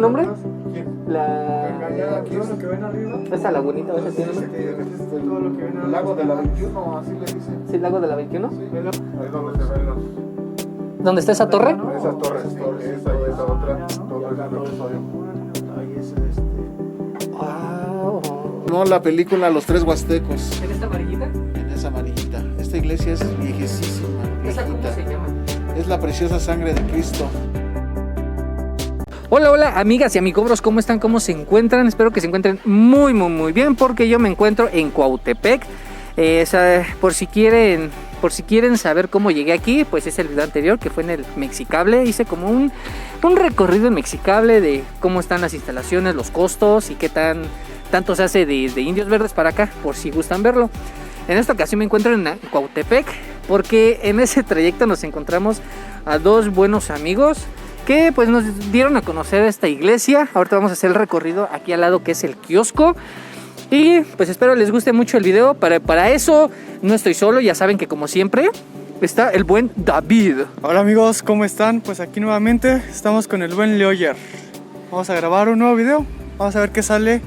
el nombre? ¿Quién? Aquí todo lo que ven arriba. Esa lagunita, ¿esa tiene nombre? Todo lo que ven arriba. Lago de la 21, así le dicen. ¿Sí, Lago de la 21? Sí, ahí es donde se ven los... ¿Dónde está esa torre? Esas torres, esa y esa otra, todo es el episodio. Ahí es Wow. No, la película Los Tres Huastecos. ¿En esta amarillita? En esa amarillita. Esta iglesia es viejísima, ¿Esa cómo viejita. se llama? Es la preciosa sangre de Cristo. Hola, hola amigas y amigobros, ¿cómo están? ¿Cómo se encuentran? Espero que se encuentren muy bien porque yo me encuentro en Cuautepec. Por si quieren saber cómo llegué aquí, pues es el video anterior que fue en el Mexicable. Hice como un recorrido en Mexicable de cómo están las instalaciones, los costos y qué tanto se hace de Indios Verdes para acá, por si gustan verlo. En esta ocasión me encuentro en Cuautepec porque en ese trayecto nos encontramos a dos buenos amigos que pues nos dieron a conocer esta iglesia. Ahorita vamos a hacer el recorrido aquí al lado, que es el kiosco. Y pues espero les guste mucho el video. Para eso no estoy solo, ya saben que como siempre está el buen David. Hola amigos, ¿cómo están? Pues aquí nuevamente estamos con el buen Leoyer. Vamos a grabar un nuevo video. Vamos a ver qué sale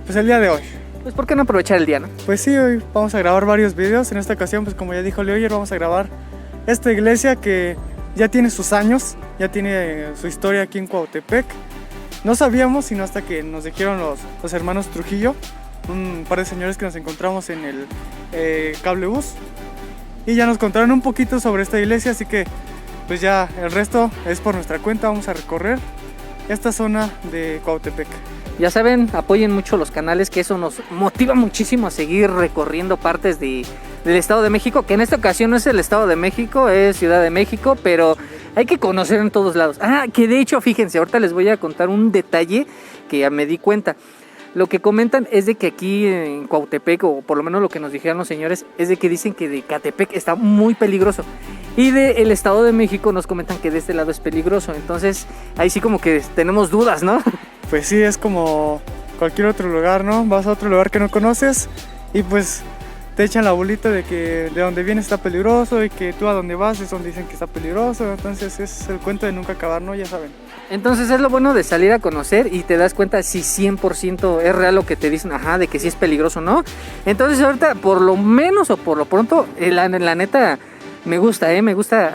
pues el día de hoy. Pues ¿por qué no aprovechar el día, no? Pues sí, hoy vamos a grabar varios videos. En esta ocasión, pues como ya dijo Leoyer, vamos a grabar esta iglesia que ya tiene sus años, ya tiene su historia aquí en Cuautepec. No sabíamos, sino hasta que nos dijeron los hermanos Trujillo, un par de señores que nos encontramos en el cablebús, y ya nos contaron un poquito sobre esta iglesia, así que pues ya el resto es por nuestra cuenta. Vamos a recorrer esta zona de Cuautepec. Ya saben, apoyen mucho los canales, que eso nos motiva muchísimo a seguir recorriendo partes del Estado de México, que en esta ocasión no es el Estado de México, es Ciudad de México, pero hay que conocer en todos lados. Que de hecho, fíjense, ahorita les voy a contar un detalle que ya me di cuenta. Lo que comentan es de que aquí en Cuautepec, o por lo menos lo que nos dijeron los señores, es de que dicen que de Catepec está muy peligroso. Y del Estado de México nos comentan que de este lado es peligroso. Entonces, ahí sí como que tenemos dudas, ¿no? Pues sí, es como cualquier otro lugar, ¿no? Vas a otro lugar que no conoces y pues te echan la bolita de que de donde vienes está peligroso y que tú a donde vas es donde dicen que está peligroso. Entonces es el cuento de nunca acabar, ¿no? Ya saben. Entonces es lo bueno de salir a conocer y te das cuenta si 100% es real lo que te dicen, de que sí es peligroso o no. Entonces ahorita por lo menos o por lo pronto, la neta me gusta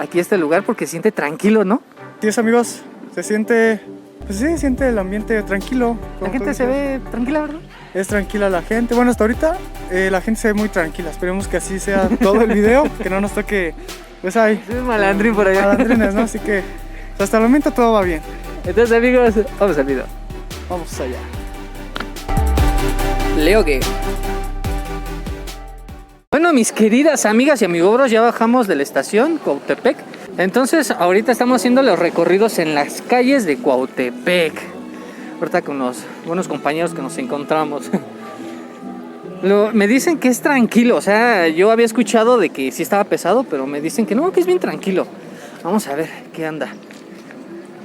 aquí este lugar porque se siente tranquilo, ¿no? Sí, amigos, se siente, pues sí, siente el ambiente tranquilo. La gente se ve tranquila, ¿verdad? Es tranquila la gente. Bueno, hasta ahorita la gente se ve muy tranquila. Esperemos que así sea todo el video, que no nos toque, pues ahí. Sí, malandrín por allá. Malandrines, ¿no? Así que hasta el momento todo va bien. Entonces amigos, vamos al video. Vamos allá. Leo que... Bueno, mis queridas amigas y amigobros, ya bajamos de la estación Cuautepec. Entonces ahorita estamos haciendo los recorridos en las calles de Cuautepec. Ahorita con unos buenos compañeros que nos encontramos. Me dicen que es tranquilo, o sea, yo había escuchado de que sí estaba pesado, pero me dicen que no, que es bien tranquilo. Vamos a ver qué anda.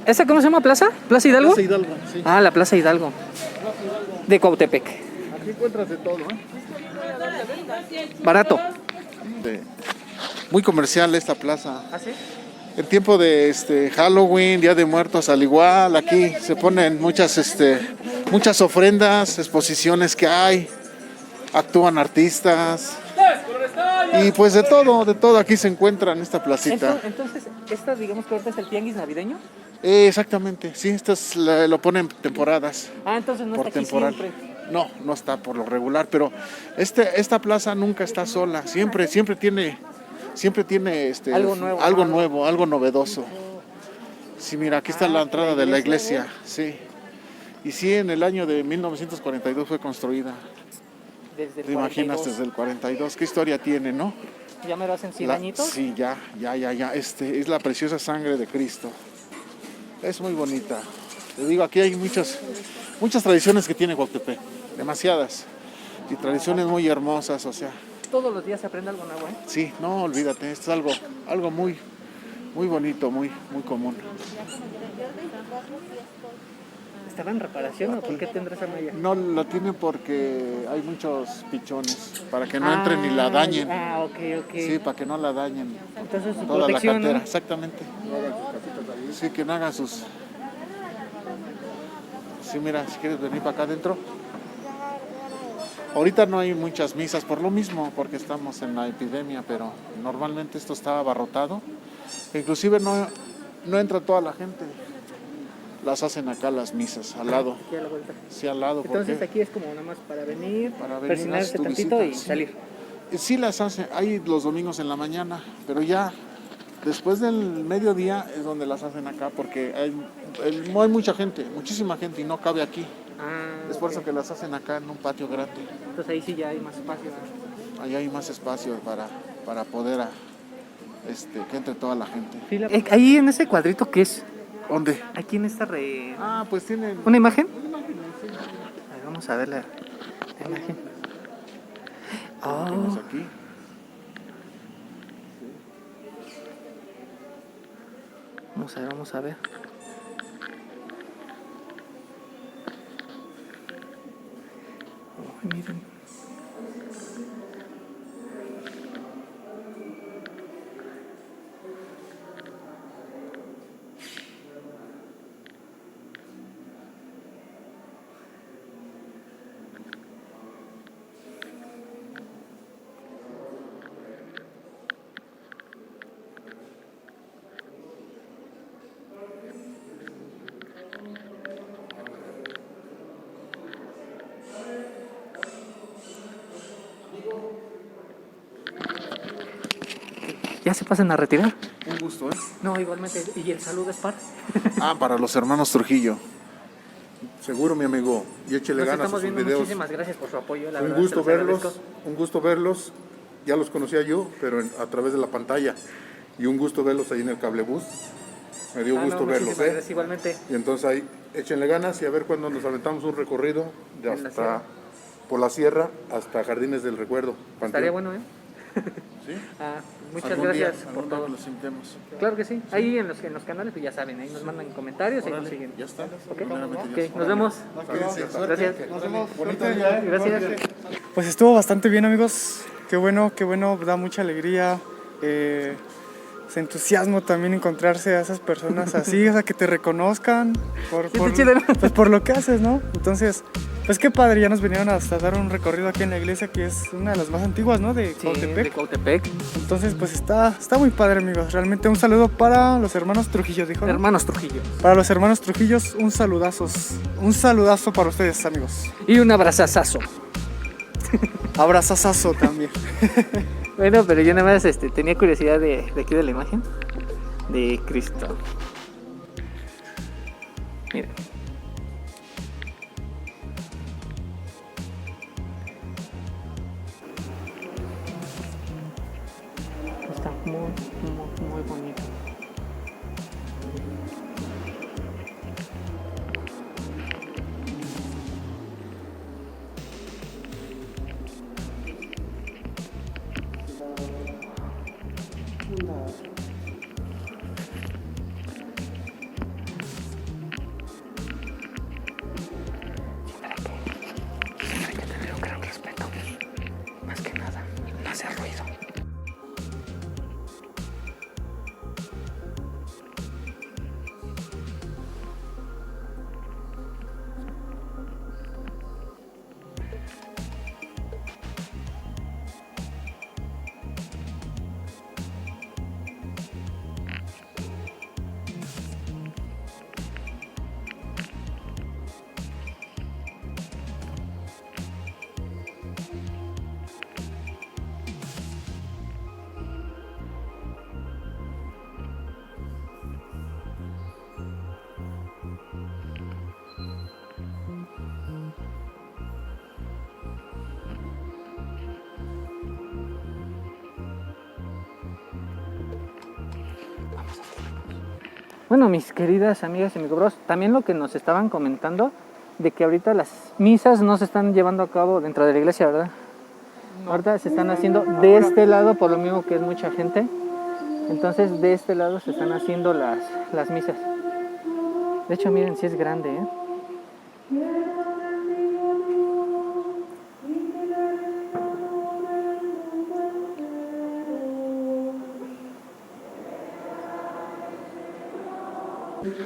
¿Esa cómo se llama? ¿Plaza? ¿Plaza Hidalgo? Plaza Hidalgo, sí. La Plaza Hidalgo. De Cuautepec. Aquí encuentras de todo, Barato. Muy comercial esta plaza. ¿Ah, sí? En tiempo de Halloween, Día de Muertos, al igual, aquí se ponen muchas ofrendas, exposiciones que hay, actúan artistas y pues de todo aquí se encuentra en esta placita. Entonces, esta digamos que ahorita es el tianguis navideño. Exactamente, sí, estas lo ponen temporadas. Entonces no por está aquí temporal. siempre. No está por lo regular, pero esta plaza nunca está sola, siempre tiene Algo nuevo, algo novedoso. Sí, mira, aquí está la entrada de la iglesia, sí. Y sí, en el año de 1942 fue construida. Desde el ¿Te imaginas 42. desde el 42? ¿Qué historia tiene, no? ¿Ya me lo hacen 100 añitos? Sí, ya. Es la preciosa sangre de Cristo. Es muy bonita. Te digo, aquí hay muchas tradiciones que tiene Cuautepec, demasiadas. Y tradiciones muy hermosas, o sea. Todos los días se aprende algo nuevo, ¿eh? Sí, no, olvídate, esto es algo muy bonito, muy común. ¿Estaba en reparación o por qué tendrá esa malla? No la tienen porque hay muchos pichones, para que no entren y la dañen. Ok. Sí, para que no la dañen. Entonces su Toda la protección, cantera, ¿no? exactamente. Sí, que no hagan sus... Sí, mira, si quieres venir para acá adentro. Ahorita no hay muchas misas por lo mismo, porque estamos en la epidemia, pero normalmente esto está abarrotado. Inclusive no entra toda la gente. Las hacen acá las misas, al lado. Aquí a la vuelta. Sí, al lado. Entonces porque aquí es como nada más para venir, Para venir, persinarse haz tu tantito visita, y sí. salir. Sí las hacen, hay los domingos en la mañana, pero ya después del mediodía es donde las hacen acá, porque no hay mucha gente, muchísima gente y no cabe aquí. Ah, Es por eso ok. que las hacen acá en un patio grande. Entonces ahí sí ya hay más espacio. Allá hay más espacio para poder que entre toda la gente. Ahí en ese cuadrito, ¿qué es? ¿Dónde? Aquí en esta Pues tienen... ¿Una imagen? A ver, vamos a ver la imagen. Tenemos Oh, aquí. vamos a ver, vamos a ver. Oh, miren. ¿Ya se pasan a retirar? Un gusto, ¿eh? No, igualmente. ¿Y el saludo es para? Para los hermanos Trujillo. Seguro, mi amigo. Y échele Nos ganas a estamos sus viendo. videos. Muchísimas gracias por su apoyo. La Un verdad, gusto se los agradezco. verlos. Un gusto verlos. Ya los conocía yo, pero a través de la pantalla. Y un gusto verlos ahí en el cablebús. Me dio gusto verlos, muchísimas gracias, igualmente. Y entonces ahí échenle ganas y a ver cuándo nos aventamos un recorrido de ¿En la sierra? hasta por la sierra hasta Jardines del Recuerdo. Panteón. Estaría bueno, ¿eh? ¿Sí? Muchas Algún día- gracias por algún día todo. que los invitemos. Claro que sí. Ahí en los canales, pues ya saben, ahí nos mandan comentarios y nos Órale, siguen. ya está. Ok, Primeramente, ok, Dios. nos vemos. Cuídense, suerte. Gracias. Nos vemos. Bonito día, ¿eh? Gracias. Pues estuvo bastante bien, amigos. Qué bueno, da mucha alegría. Entusiasmo también encontrarse a esas personas así, o sea, que te reconozcan está chido, ¿no? pues por lo que haces, ¿no? Entonces, pues qué padre, ya nos vinieron hasta dar un recorrido aquí en la iglesia, que es una de las más antiguas, ¿no? De Sí, Cuautepec. de Cuautepec. Entonces, pues está muy padre, amigos. Realmente un saludo para los hermanos Trujillo, dijo, ¿no? Hermanos Trujillo. Para los hermanos Trujillos, un saludazo para ustedes, amigos. Y un abrazazazo. Abrazazazo también. Bueno, pero yo nada más tenía curiosidad de aquí de la imagen de Cristo. Miren. Está muy bonito. Hay que tener un gran respeto. Más que nada, no hacer ruido. Bueno, mis queridas amigas y amigos, también lo que nos estaban comentando de que ahorita las misas no se están llevando a cabo dentro de la iglesia, ¿verdad? Ahorita se están haciendo de este lado, por lo mismo que es mucha gente. Entonces de este lado se están haciendo las misas. De hecho, miren, sí es grande, ¿eh?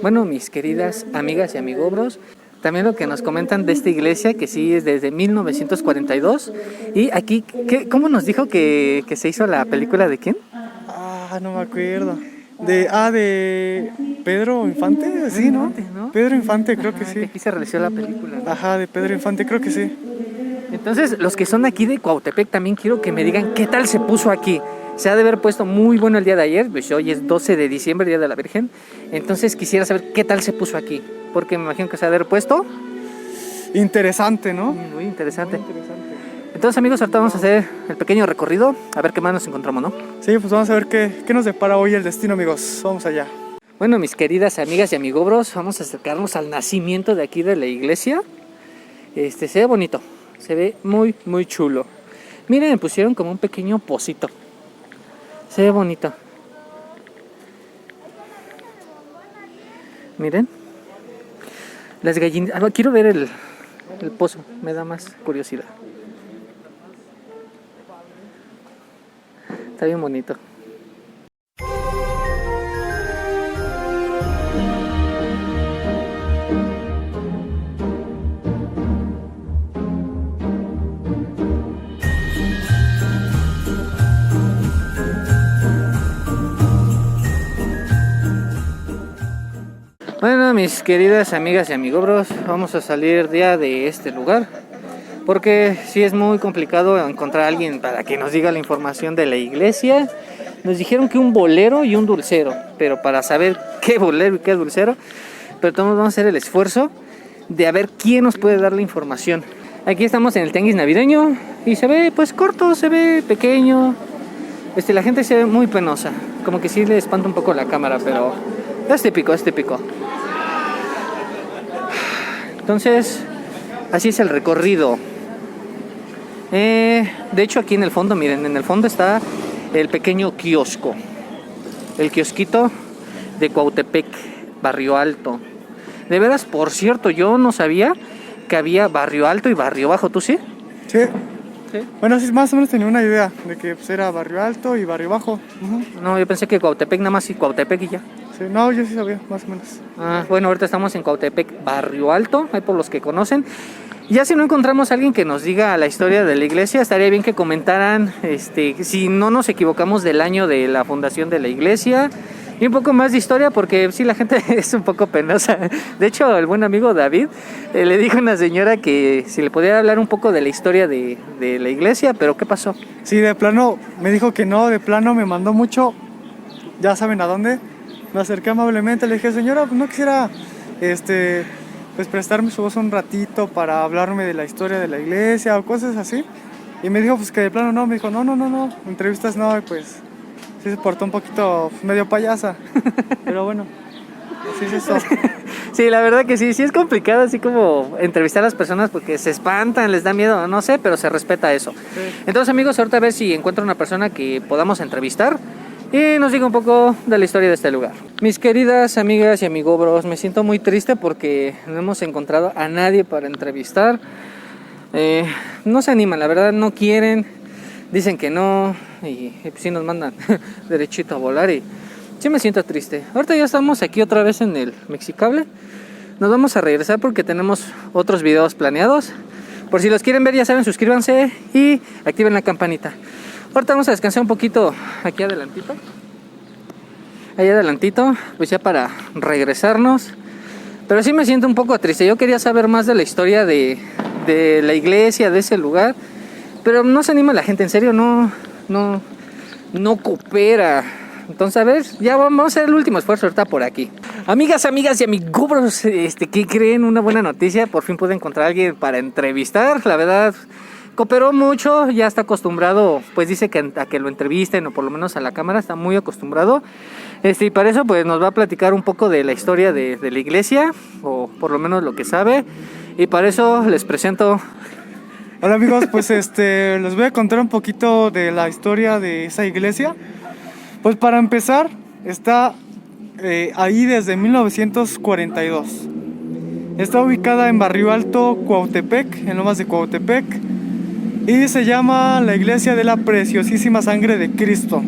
Bueno, mis queridas amigas y amigobros, también lo que nos comentan de esta iglesia, que sí es desde 1942. Y aquí, ¿cómo nos dijo que se hizo la película de quién? No me acuerdo. De Pedro Infante, sí, ¿no? Infante, ¿no? Pedro Infante, creo que Que sí. aquí se realizó la película. Ajá, de Pedro Infante, creo que sí. Entonces, los que son aquí de Cuautepec, también quiero que me digan qué tal se puso aquí. Se ha de haber puesto muy bueno el día de ayer, pues hoy es 12 de diciembre, Día de la Virgen. Entonces quisiera saber qué tal se puso aquí, porque me imagino que se ha de haber puesto Interesante, ¿no? muy interesante. Muy interesante. Entonces, amigos, ahorita vamos a hacer el pequeño recorrido, a ver qué más nos encontramos, ¿no? Sí, pues vamos a ver qué nos depara hoy el destino, amigos. Vamos allá. Bueno, mis queridas amigas y amigobros, vamos a acercarnos al nacimiento de aquí de la iglesia. Se ve bonito, se ve muy, muy chulo. Miren, me pusieron como un pequeño pocito. Se ve bonito. Miren. Las gallinas. Quiero ver el pozo, me da más curiosidad. Está bien bonito. Bueno, mis queridas amigas y amigobros, vamos a salir ya de este lugar, porque sí es muy complicado encontrar a alguien para que nos diga la información de la iglesia. Nos dijeron que un bolero y un dulcero, pero para saber qué bolero y qué dulcero, pero todos vamos a hacer el esfuerzo de a ver quién nos puede dar la información. Aquí estamos en el tianguis navideño y se ve pues corto, se ve pequeño. La gente se ve muy penosa, como que sí le espanta un poco la cámara, pero es típico, es típico. Entonces, así es el recorrido. De hecho, aquí en el fondo, miren, en el fondo está el pequeño kiosco. El kiosquito de Cuautepec, Barrio Alto. De veras, por cierto, yo no sabía que había Barrio Alto y Barrio Bajo. ¿Tú sí? Sí. Sí. Bueno, sí, más o menos tenía una idea de que pues, era Barrio Alto y Barrio Bajo. No, yo pensé que Cuautepec nada más y Cuautepec y ya. Sí, no, yo sí sabía, más o menos. Bueno, ahorita estamos en Cuautepec, Barrio Alto, ahí por los que conocen. Ya si no encontramos a alguien que nos diga la historia de la iglesia, estaría bien que comentaran si no nos equivocamos del año de la fundación de la iglesia y un poco más de historia, porque sí, la gente es un poco penosa. De hecho, el buen amigo David le dijo a una señora que si le podía hablar un poco de la historia de la iglesia, pero ¿qué pasó? Sí, de plano me dijo que no, de plano me mandó mucho, ya saben a dónde. Me acerqué amablemente, le dije, señora, pues no quisiera pues prestarme su voz un ratito para hablarme de la historia de la iglesia o cosas así. Y me dijo pues que de plano no, me dijo, no, entrevistas no, y pues sí se portó un poquito medio payasa. Pero bueno, así es eso. Sí, la verdad que sí es complicado así como entrevistar a las personas porque se espantan, les da miedo, no sé, pero se respeta eso. Sí. Entonces, amigos, ahorita a ver si encuentro una persona que podamos entrevistar y nos diga un poco de la historia de este lugar. Mis queridas amigas y amigobros, me siento muy triste porque no hemos encontrado a nadie para entrevistar. No se animan, la verdad no quieren, dicen que no y pues sí nos mandan derechito a volar y sí me siento triste. Ahorita ya estamos aquí otra vez en el Mexicable. Nos vamos a regresar porque tenemos otros videos planeados. Por si los quieren ver, ya saben, suscríbanse y activen la campanita. Ahorita vamos a descansar un poquito aquí adelantito. Ahí adelantito, pues ya para regresarnos. Pero sí me siento un poco triste. Yo quería saber más de la historia de la iglesia, de ese lugar. Pero no se anima la gente, en serio, no coopera. Entonces, a ver, ya vamos a hacer el último esfuerzo ahorita por aquí. Amigas y amigos, ¿qué creen? Una buena noticia. Por fin pude encontrar a alguien para entrevistar. La verdad, cooperó mucho, ya está acostumbrado, pues dice que a que lo entrevisten o por lo menos a la cámara, está muy acostumbrado. Y para eso pues nos va a platicar un poco de la historia de la iglesia, o por lo menos lo que sabe. Y para eso les presento. Hola amigos, pues les voy a contar un poquito de la historia de esa iglesia. Pues para empezar, está ahí desde 1942. Está ubicada en Barrio Alto, Cuautepec, en Lomas de Cuautepec. Y se llama la Iglesia de la Preciosísima Sangre de Cristo.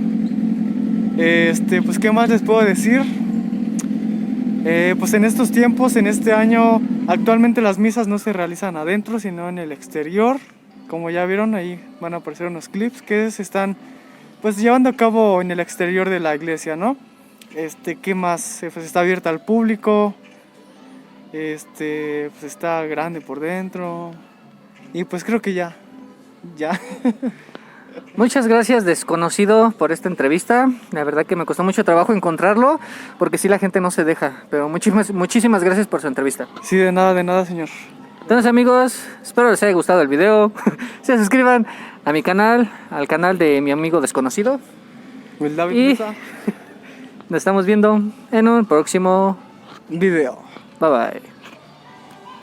Pues qué más les puedo decir. Pues en estos tiempos, en este año Actualmente las misas no se realizan adentro, sino en el exterior. Como ya vieron, ahí van a aparecer unos clips que se están pues llevando a cabo en el exterior de la iglesia, ¿no? ¿Qué más? Pues está abierta al público. Pues está grande por dentro. Y pues creo que ya. Muchas gracias, desconocido, por esta entrevista. La verdad que me costó mucho trabajo encontrarlo, porque sí, la gente no se deja. Pero muchísimas gracias por su entrevista. Sí, de nada, señor. Entonces, amigos, espero les haya gustado el video. Se suscriban a mi canal, al canal de mi amigo desconocido. Will David Y Mesa. nos estamos viendo en un próximo Video. bye bye.